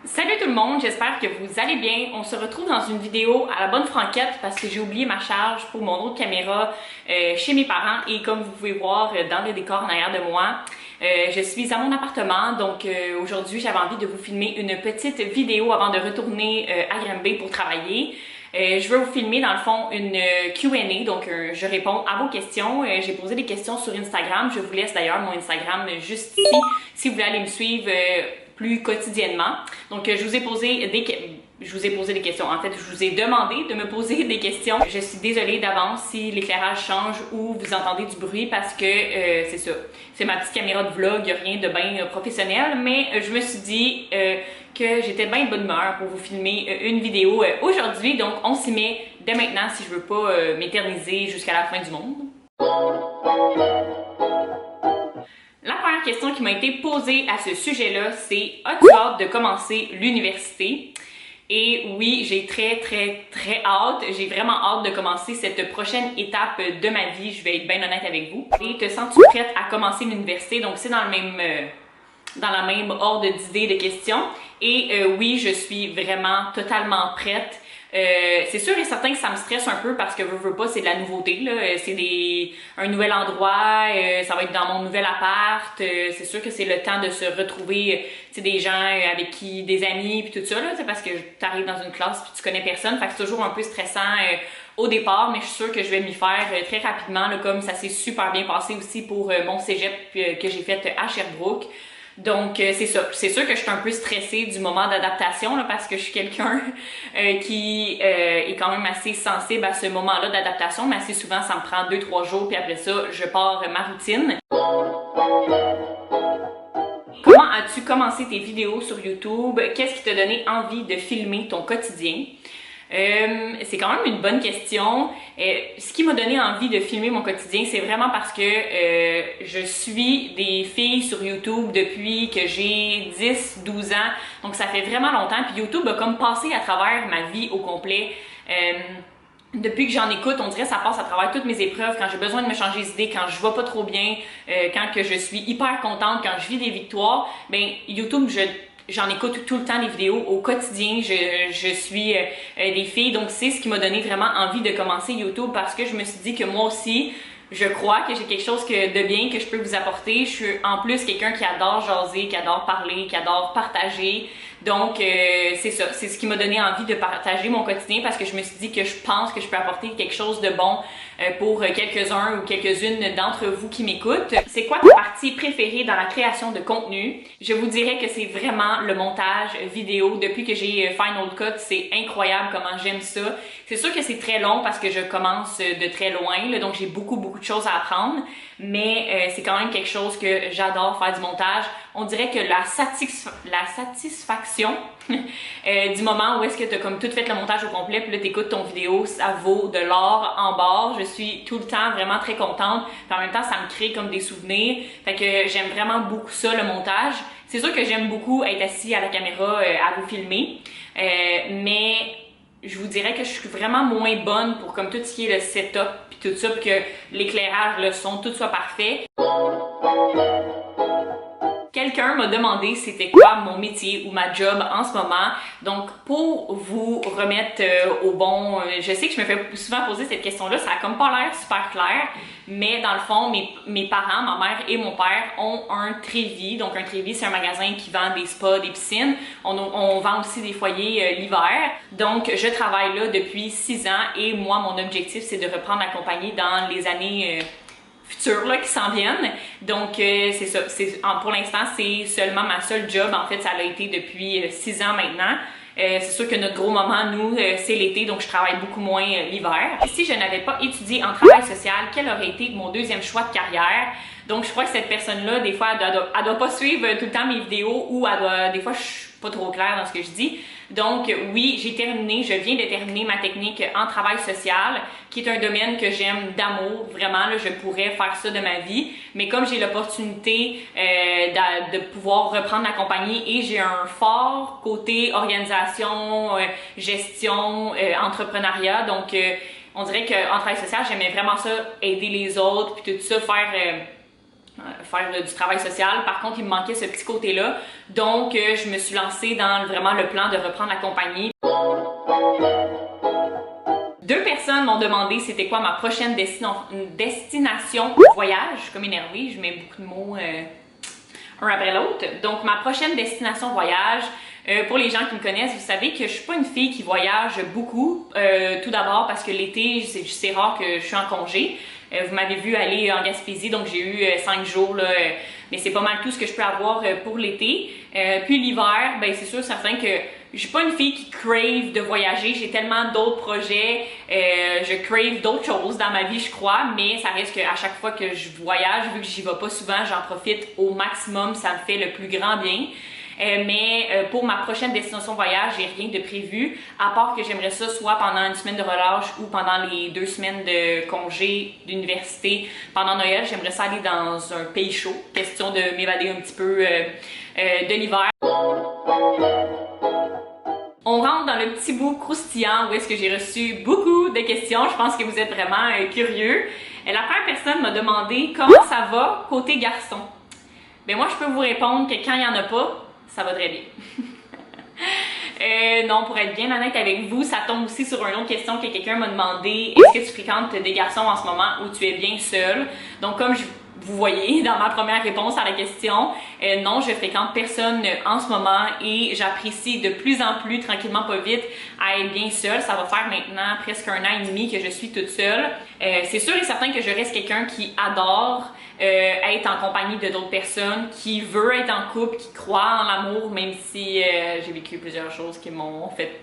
Salut tout le monde, j'espère que vous allez bien. On se retrouve dans une vidéo à la bonne franquette parce que j'ai oublié ma charge pour mon autre caméra chez mes parents et comme vous pouvez voir dans le décor en arrière de moi, je suis à mon appartement. Donc aujourd'hui j'avais envie de vous filmer une petite vidéo avant de retourner à Granby pour travailler. Je veux vous filmer dans le fond une Q&A, donc je réponds à vos questions. J'ai posé des questions sur Instagram, je vous laisse d'ailleurs mon Instagram juste ici si vous voulez aller me suivre plus quotidiennement. Donc je vous ai posé des questions. En fait, je vous ai demandé de me poser des questions. Je suis désolée d'avance si l'éclairage change ou vous entendez du bruit parce que c'est ça. C'est ma petite caméra de vlog, il n'y a rien de bien professionnel, mais je me suis dit que j'étais bien de bonne humeur pour vous filmer une vidéo aujourd'hui. Donc on s'y met dès maintenant si je veux pas m'éterniser jusqu'à la fin du monde. La première question qui m'a été posée à ce sujet-là, c'est « As-tu hâte de commencer l'université? » Et oui, j'ai très hâte. J'ai vraiment hâte de commencer cette prochaine étape de ma vie. Je vais être bien honnête avec vous. Et te sens-tu prête à commencer l'université? Donc c'est dans la même ordre d'idées, de questions. Et oui, je suis vraiment totalement prête. C'est sûr et certain que ça me stresse un peu parce que veux pas, c'est de la nouveauté, là. C'est un nouvel endroit, ça va être dans mon nouvel appart. C'est sûr que c'est le temps de se retrouver, des gens avec qui, des amis puis tout ça, là, parce que t'arrives dans une classe puis tu connais personne. Fait que c'est toujours un peu stressant au départ, mais je suis sûre que je vais m'y faire très rapidement, là, comme ça s'est super bien passé aussi pour mon cégep que j'ai fait à Sherbrooke. Donc c'est ça, c'est sûr que je suis un peu stressée du moment d'adaptation parce que je suis quelqu'un qui est quand même assez sensible à ce moment-là d'adaptation, mais assez souvent ça me prend 2-3 jours puis après ça je pars ma routine. Comment as-tu commencé tes vidéos sur YouTube? Qu'est-ce qui t'a donné envie de filmer ton quotidien? C'est quand même une bonne question. Ce qui m'a donné envie de filmer mon quotidien, c'est vraiment parce que je suis des filles sur YouTube depuis que j'ai 10-12 ans. Donc ça fait vraiment longtemps. Puis YouTube a comme passé à travers ma vie au complet. Depuis que j'en écoute, on dirait que ça passe à travers toutes mes épreuves, quand j'ai besoin de me changer d'idée, quand je vais pas trop bien, quand que je suis hyper contente, quand je vis des victoires, ben YouTube, j'en écoute tout le temps des vidéos au quotidien, je suis des filles, donc c'est ce qui m'a donné vraiment envie de commencer YouTube parce que je me suis dit que moi aussi, je crois que j'ai quelque chose de bien que je peux vous apporter. Je suis en plus quelqu'un qui adore jaser, qui adore parler, qui adore partager. Donc c'est ça, c'est ce qui m'a donné envie de partager mon quotidien parce que je me suis dit que je pense que je peux apporter quelque chose de bon pour quelques-uns ou quelques-unes d'entre vous qui m'écoutent. C'est quoi ta partie préférée dans la création de contenu? Je vous dirais que c'est vraiment le montage vidéo. Depuis que j'ai Final Cut, c'est incroyable comment j'aime ça. C'est sûr que c'est très long parce que je commence de très loin, là, donc j'ai beaucoup de choses à apprendre, mais c'est quand même quelque chose que j'adore faire du montage. On dirait que la satisfaction du moment où est-ce que tu as comme tout fait le montage au complet, puis là t'écoutes ton vidéo, ça vaut de l'or en barre. Je suis tout le temps vraiment très contente, puis en même temps ça me crée comme des souvenirs, fait que j'aime vraiment beaucoup ça, le montage. C'est sûr que j'aime beaucoup être assis à la caméra à vous filmer, mais je vous dirais que je suis vraiment moins bonne pour comme tout ce qui est le setup puis tout ça, puis que l'éclairage, le son, tout soit parfait. Quelqu'un m'a demandé c'était quoi mon métier ou ma job en ce moment. Donc, pour vous remettre au bon, je sais que je me fais souvent poser cette question-là, ça a comme pas l'air super clair, mais dans le fond, mes parents, ma mère et mon père ont un Trévis. Donc, un Trévis, c'est un magasin qui vend des spas, des piscines. On vend aussi des foyers l'hiver. Donc, je travaille là depuis 6 ans et moi, mon objectif, c'est de reprendre la compagnie dans les années futures là, qui s'en viennent. Donc c'est ça, pour l'instant c'est seulement ma seule job, en fait ça a été depuis 6 ans maintenant. C'est sûr que notre gros moment, nous, c'est l'été, donc je travaille beaucoup moins l'hiver. Si je n'avais pas étudié en travail social, quel aurait été mon deuxième choix de carrière? Donc je crois que cette personne-là, des fois, elle doit pas suivre tout le temps mes vidéos ou des fois je suis pas trop claire dans ce que je dis. Donc oui, je viens de terminer ma technique en travail social, qui est un domaine que j'aime d'amour, vraiment, là, je pourrais faire ça de ma vie, mais comme j'ai l'opportunité de pouvoir reprendre la compagnie et j'ai un fort côté organisation, gestion, entrepreneuriat, donc on dirait qu'en travail social, j'aimais vraiment ça, aider les autres, puis tout ça, faire faire du travail social. Par contre, il me manquait ce petit côté-là. Donc, je me suis lancée dans vraiment le plan de reprendre la compagnie. 2 personnes m'ont demandé c'était quoi ma prochaine destination voyage. Je suis comme énervée, je mets beaucoup de mots un après l'autre. Donc, ma prochaine destination voyage, pour les gens qui me connaissent, vous savez que je suis pas une fille qui voyage beaucoup. Tout d'abord parce que l'été, c'est rare que je suis en congé. Vous m'avez vu aller en Gaspésie, donc j'ai eu 5 jours, là, mais c'est pas mal tout ce que je peux avoir pour l'été. Puis l'hiver, ben c'est sûr certain que je suis pas une fille qui crave de voyager, j'ai tellement d'autres projets, je crave d'autres choses dans ma vie, je crois, mais ça reste qu'à chaque fois que je voyage, vu que j'y vais pas souvent, j'en profite au maximum, ça me fait le plus grand bien. Mais pour ma prochaine destination voyage, j'ai rien de prévu, à part que j'aimerais ça soit pendant une semaine de relâche ou pendant les 2 semaines de congé d'université. Pendant Noël, j'aimerais ça aller dans un pays chaud, question de m'évader un petit peu de l'hiver. On rentre dans le petit bout croustillant où est-ce que j'ai reçu beaucoup de questions. Je pense que vous êtes vraiment curieux. La première personne m'a demandé comment ça va côté garçon. Ben moi, je peux vous répondre que quand il n'y en a pas, ça va très bien. Non, pour être bien honnête avec vous, ça tombe aussi sur une autre question que quelqu'un m'a demandé. Est-ce que tu fréquentes des garçons en ce moment où tu es bien seule? Donc, comme vous voyez dans ma première réponse à la question, non, je fréquente personne en ce moment et j'apprécie de plus en plus, tranquillement pas vite, à être bien seule. Ça va faire maintenant presque 1 an et demi que je suis toute seule. C'est sûr et certain que je reste quelqu'un qui adore être en compagnie de d'autres personnes, qui veut être en couple, qui croit en l'amour, même si j'ai vécu plusieurs choses qui m'ont fait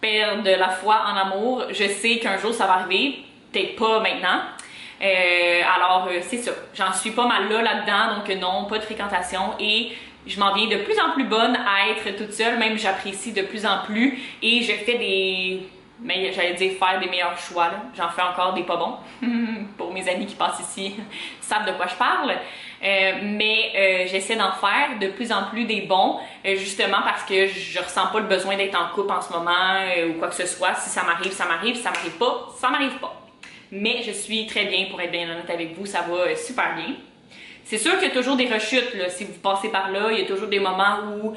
perdre la foi en l'amour. Je sais qu'un jour ça va arriver, peut-être pas maintenant. Alors c'est ça, j'en suis pas mal là-dedans, donc non, pas de fréquentation et je m'en viens de plus en plus bonne à être toute seule, même j'apprécie de plus en plus et je fais mais j'allais dire faire des meilleurs choix, là. J'en fais encore des pas bons. Pour mes amis qui passent ici, savent de quoi je parle. Mais j'essaie d'en faire de plus en plus des bons, justement parce que je ressens pas le besoin d'être en couple en ce moment ou quoi que ce soit. Si ça m'arrive, ça m'arrive. Si ça m'arrive pas, ça m'arrive pas. Mais je suis très bien, pour être bien honnête avec vous, ça va super bien. C'est sûr qu'il y a toujours des rechutes, là, si vous passez par là, il y a toujours des moments où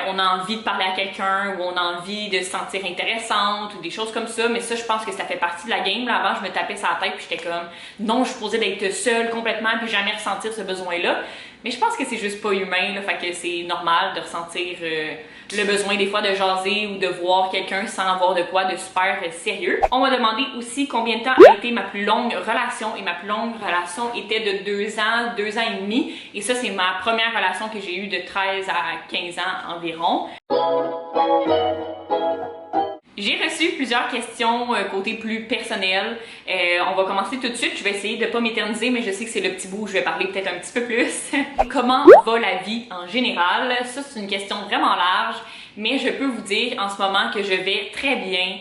on a envie de parler à quelqu'un, où on a envie de se sentir intéressante ou des choses comme ça, mais ça, je pense que ça fait partie de la game. Là, avant, je me tapais sur la tête puis j'étais comme non, je suis supposée d'être seule complètement puis jamais ressentir ce besoin-là. Mais je pense que c'est juste pas humain, là, fait que c'est normal de ressentir le besoin des fois de jaser ou de voir quelqu'un sans avoir de quoi de super sérieux. On m'a demandé aussi combien de temps a été ma plus longue relation et ma plus longue relation était de 2 ans, 2 ans et demi et ça c'est ma première relation que j'ai eue de 13 à 15 ans environ. J'ai reçu plusieurs questions côté plus personnel. On va commencer tout de suite. Je vais essayer de ne pas m'éterniser, mais je sais que c'est le petit bout où je vais parler peut-être un petit peu plus. Comment va la vie en général? Ça, c'est une question vraiment large, mais je peux vous dire en ce moment que je vais très bien.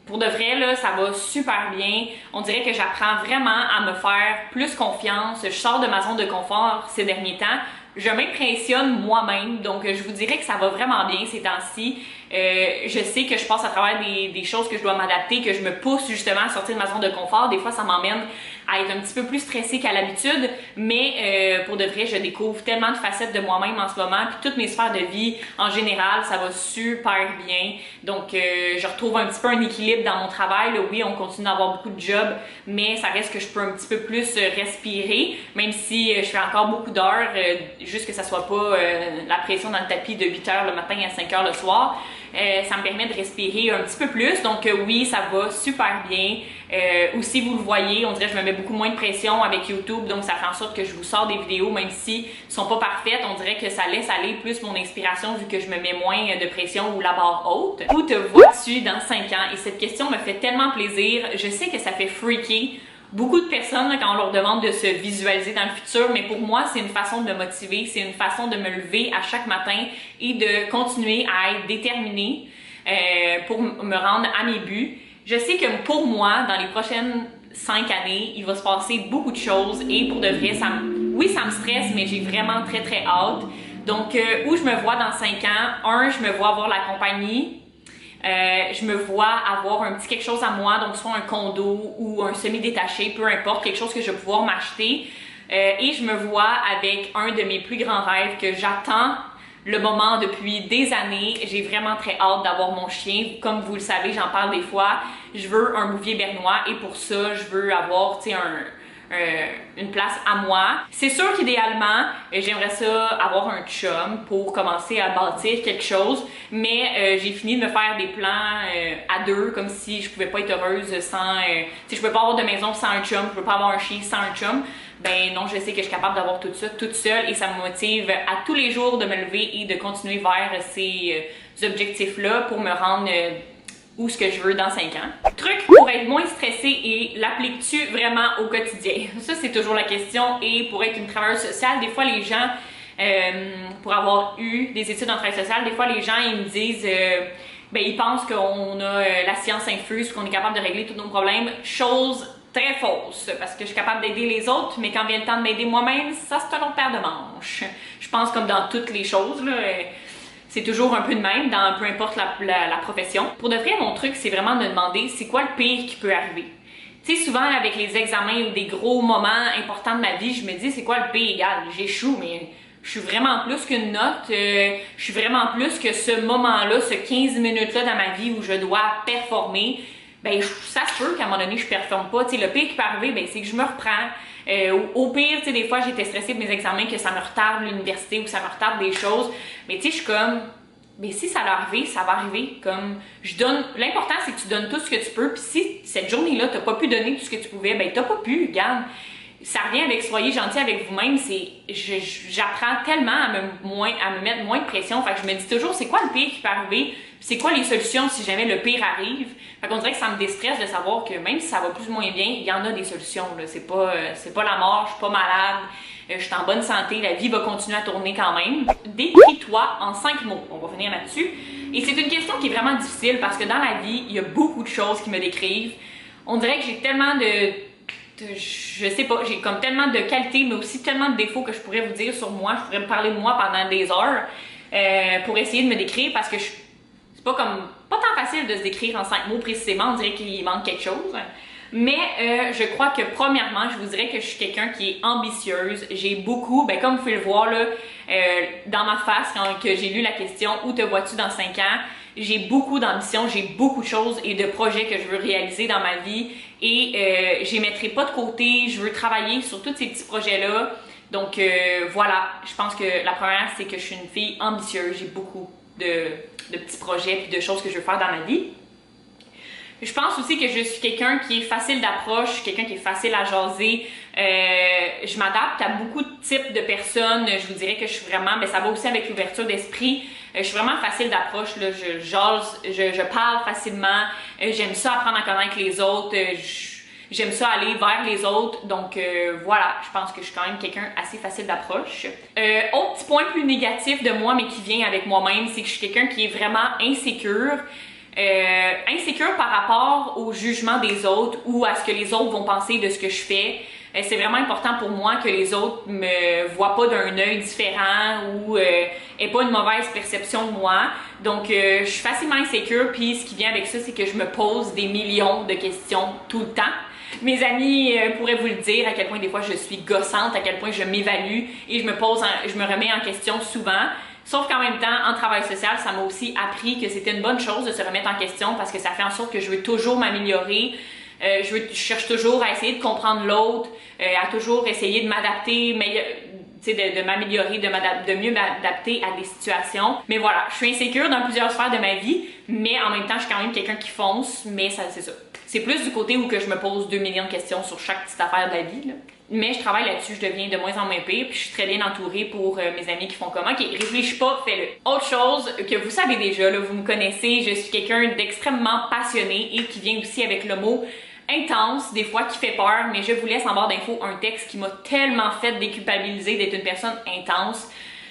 Pour de vrai, là, ça va super bien. On dirait que j'apprends vraiment à me faire plus confiance. Je sors de ma zone de confort ces derniers temps. Je m'impressionne moi-même, donc je vous dirais que ça va vraiment bien ces temps-ci. Je sais que je passe à travers des choses que je dois m'adapter, que je me pousse justement à sortir de ma zone de confort. Des fois, ça m'emmène à être un petit peu plus stressée qu'à l'habitude, mais pour de vrai, je découvre tellement de facettes de moi-même en ce moment, puis toutes mes sphères de vie, en général, ça va super bien. Donc, je retrouve un petit peu un équilibre dans mon travail. Là, oui, on continue d'avoir beaucoup de jobs, mais ça reste que je peux un petit peu plus respirer, même si je fais encore beaucoup d'heures, juste que ça soit pas la pression dans le tapis de 8h le matin à 5h le soir. Ça me permet de respirer un petit peu plus, donc oui, ça va super bien. Aussi, vous le voyez, on dirait que je me mets beaucoup moins de pression avec YouTube, donc ça fait en sorte que je vous sors des vidéos, même si elles sont pas parfaites, on dirait que ça laisse aller plus mon inspiration vu que je me mets moins de pression ou la barre haute. Où te vois-tu dans 5 ans? Et cette question me fait tellement plaisir. Je sais que ça fait freaky beaucoup de personnes, là, quand on leur demande de se visualiser dans le futur, mais pour moi, c'est une façon de me motiver, c'est une façon de me lever à chaque matin et de continuer à être déterminée pour me rendre à mes buts. Je sais que pour moi, dans les prochaines 5 années, il va se passer beaucoup de choses et pour de vrai, oui, ça me stresse, mais j'ai vraiment très hâte. Donc, où je me vois dans 5 ans, je me vois avoir la compagnie, Je me vois avoir un petit quelque chose à moi, donc soit un condo ou un semi-détaché, peu importe, quelque chose que je vais pouvoir m'acheter. Et je me vois avec un de mes plus grands rêves que j'attends le moment depuis des années. J'ai vraiment très hâte d'avoir mon chien. Comme vous le savez, j'en parle des fois. Je veux un bouvier bernois et pour ça, je veux avoir, tu sais, une place à moi. C'est sûr qu'idéalement, j'aimerais ça avoir un chum pour commencer à bâtir quelque chose, mais j'ai fini de me faire des plans à deux, comme si je pouvais pas être heureuse sans... si je pouvais pas avoir de maison sans un chum, je peux pas avoir un chien sans un chum. Ben non, je sais que je suis capable d'avoir tout ça toute seule et ça me motive à tous les jours de me lever et de continuer vers ces objectifs-là pour me rendre où ce que je veux dans 5 ans. Truc pour être moins stressée et l'appliques-tu vraiment au quotidien? Ça, c'est toujours la question. Et pour être une travailleuse sociale, des fois, les gens, pour avoir eu des études en travail social, des fois, les gens, ils me disent... ben, ils pensent qu'on a la science infuse, qu'on est capable de régler tous nos problèmes. Chose très fausse, parce que je suis capable d'aider les autres, mais quand vient le temps de m'aider moi-même, ça c'est un autre paire de manches. Je pense comme dans toutes les choses, là, c'est toujours un peu de même, dans peu importe la profession. Pour de vrai, mon truc, c'est vraiment de me demander c'est quoi le pire qui peut arriver. Tu sais, souvent avec les examens ou des gros moments importants de ma vie, je me dis c'est quoi le pire, égal, j'échoue, mais je suis vraiment plus qu'une note, je suis vraiment plus que ce moment-là, ce 15 minutes-là dans ma vie où je dois performer. Ben, ça se peut qu'à un moment donné, je performe pas. Tu sais, le pire qui peut arriver, ben, c'est que je me reprends. Au pire, tu sais, des fois, j'étais stressée de mes examens, que ça me retarde l'université ou que ça me retarde des choses. Mais tu sais, je suis comme, mais si ça va arriver, ça va arriver. Comme, l'important, c'est que tu donnes tout ce que tu peux. Puis si cette journée-là, t'as pas pu donner tout ce que tu pouvais, ben, t'as pas pu, regarde. Ça revient avec soyez gentil avec vous-même, j'apprends tellement à me mettre moins de pression. Fait que je me dis toujours c'est quoi le pire qui peut arriver, puis c'est quoi les solutions si jamais le pire arrive. Fait qu'on dirait que ça me déstresse de savoir que même si ça va plus ou moins bien, il y en a des solutions. C'est pas la mort, je suis pas malade, je suis en bonne santé, la vie va continuer à tourner quand même. Décris-toi en 5 mots. On va venir là-dessus. Et c'est une question qui est vraiment difficile parce que dans la vie, il y a beaucoup de choses qui me décrivent. On dirait que j'ai tellement je sais pas, j'ai comme tellement de qualités, mais aussi tellement de défauts que je pourrais vous dire sur moi. Je pourrais me parler de moi pendant des heures pour essayer de me décrire parce que c'est pas tant facile de se décrire en 5 mots précisément. On dirait qu'il manque quelque chose. Mais je crois que premièrement, je vous dirais que je suis quelqu'un qui est ambitieuse. J'ai beaucoup, ben comme vous pouvez le voir là, dans ma face quand que j'ai lu la question « Où te vois-tu dans 5 ans? » J'ai beaucoup d'ambition, j'ai beaucoup de choses et de projets que je veux réaliser dans ma vie et je les mettrai pas de côté, je veux travailler sur tous ces petits projets-là. Donc voilà, je pense que la première, c'est que je suis une fille ambitieuse, j'ai beaucoup de petits projets et de choses que je veux faire dans ma vie. Je pense aussi que je suis quelqu'un qui est facile d'approche, quelqu'un qui est facile à jaser. Je m'adapte à beaucoup de types de personnes. Je vous dirais que je suis vraiment, mais ça va aussi avec l'ouverture d'esprit. Je suis vraiment facile d'approche. Je jase, je parle facilement. J'aime ça apprendre à connaître les autres. J'aime ça aller vers les autres. Donc voilà, je pense que je suis quand même quelqu'un assez facile d'approche. Autre petit point plus négatif de moi, mais qui vient avec moi-même, c'est que je suis quelqu'un qui est vraiment insécure. Insécure par rapport au jugement des autres ou à ce que les autres vont penser de ce que je fais. C'est vraiment important pour moi que les autres me voient pas d'un œil différent ou aient pas une mauvaise perception de moi. Donc je suis facilement insécure, puis ce qui vient avec ça, c'est que je me pose des millions de questions tout le temps. Mes amis pourraient vous le dire à quel point des fois je suis gossante, à quel point je m'évalue et je me remets en question souvent. Sauf qu'en même temps, en travail social, ça m'a aussi appris que c'était une bonne chose de se remettre en question parce que ça fait en sorte que je veux toujours m'améliorer. Je cherche toujours à essayer de comprendre l'autre, à toujours essayer de m'adapter, de m'améliorer, de mieux m'adapter à des situations. Mais voilà, je suis insécure dans plusieurs sphères de ma vie, mais en même temps, je suis quand même quelqu'un qui fonce, mais ça, c'est ça. C'est plus du côté où que je me pose 2 millions de questions sur chaque petite affaire de la vie, là. Mais je travaille là-dessus, je deviens de moins en moins pire, puis je suis très bien entourée pour mes amis qui font comment, qui réfléchissent pas, fais-le. Autre chose que vous savez déjà, là, vous me connaissez, je suis quelqu'un d'extrêmement passionné et qui vient aussi avec le mot intense, des fois qui fait peur, mais je vous laisse en barre d'infos un texte qui m'a tellement fait déculpabiliser d'être une personne intense.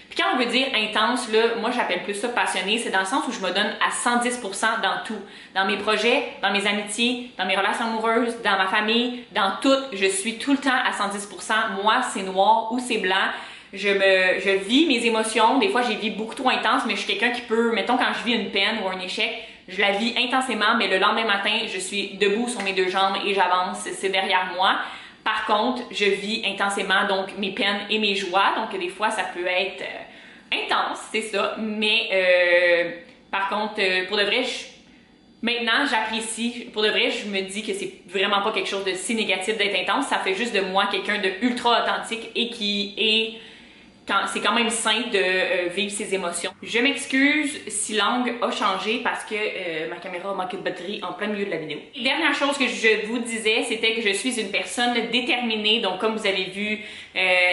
Puis quand on veut dire intense, là, moi j'appelle plus ça passionné, c'est dans le sens où je me donne à 110% dans tout. Dans mes projets, dans mes amitiés, dans mes relations amoureuses, dans ma famille, dans tout, je suis tout le temps à 110%. Moi, c'est noir ou c'est blanc. Je vis mes émotions, des fois j'ai vis beaucoup trop intense, mais je suis quelqu'un qui peut, mettons quand je vis une peine ou un échec, je la vis intensément, mais le lendemain matin, je suis debout sur mes deux jambes et j'avance, c'est derrière moi. Par contre, je vis intensément donc mes peines et mes joies, donc des fois ça peut être intense, c'est ça, mais par contre, pour de vrai, maintenant j'apprécie, pour de vrai, je me dis que c'est vraiment pas quelque chose de si négatif d'être intense, ça fait juste de moi quelqu'un de ultra authentique et qui est... C'est quand même sain de vivre ses émotions. Je m'excuse si l'angle a changé parce que ma caméra a manqué de batterie en plein milieu de la vidéo. Dernière chose que je vous disais, c'était que je suis une personne déterminée. Donc comme vous avez vu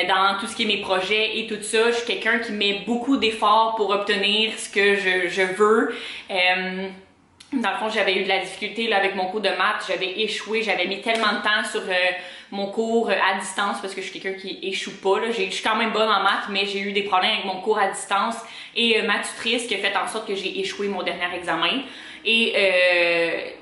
dans tout ce qui est mes projets et tout ça, je suis quelqu'un qui met beaucoup d'efforts pour obtenir ce que je veux. Dans le fond, j'avais eu de la difficulté là, avec mon cours de maths, j'avais échoué, j'avais mis tellement de temps sur mon cours à distance parce que je suis quelqu'un qui échoue pas. Là. Je suis quand même bonne en maths, mais j'ai eu des problèmes avec mon cours à distance et ma tutrice qui a fait en sorte que j'ai échoué mon dernier examen. Et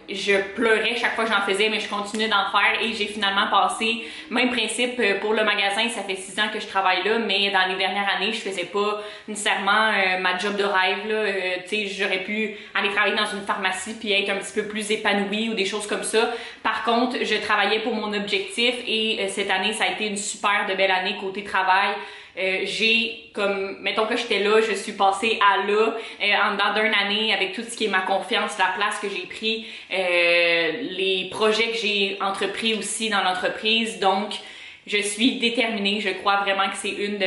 je pleurais chaque fois que j'en faisais, mais je continuais d'en faire et j'ai finalement passé. Même principe pour le magasin, ça fait 6 ans que je travaille là, mais dans les dernières années, je faisais pas nécessairement ma job de rêve. Tu sais, j'aurais pu aller travailler dans une pharmacie puis être un petit peu plus épanouie ou des choses comme ça. Par contre, je travaillais pour mon objectif et cette année, ça a été une super de belle année côté travail. J'ai comme, mettons que j'étais là, je suis passée à là en dedans d'une année avec tout ce qui est ma confiance, la place que j'ai pris, les projets que j'ai entrepris aussi dans l'entreprise. Donc, je suis déterminée. Je crois vraiment que c'est une de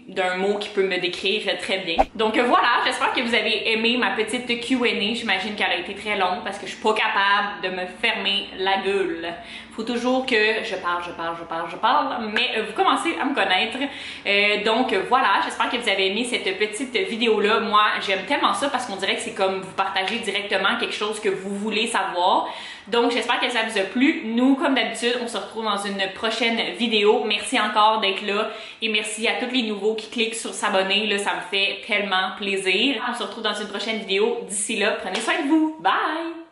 d'un mot qui peut me décrire très bien. Donc voilà, j'espère que vous avez aimé ma petite Q&A. J'imagine qu'elle a été très longue parce que je suis pas capable de me fermer la gueule. Faut toujours que je parle, mais vous commencez à me connaître. Donc voilà, j'espère que vous avez aimé cette petite vidéo-là. Moi, j'aime tellement ça parce qu'on dirait que c'est comme vous partagez directement quelque chose que vous voulez savoir. Donc j'espère que ça vous a plu. Nous, comme d'habitude, on se retrouve dans une prochaine vidéo. Merci encore d'être là et merci à tous les nouveaux qui cliquent sur s'abonner. Là, ça me fait tellement plaisir. On se retrouve dans une prochaine vidéo. D'ici là, prenez soin de vous. Bye!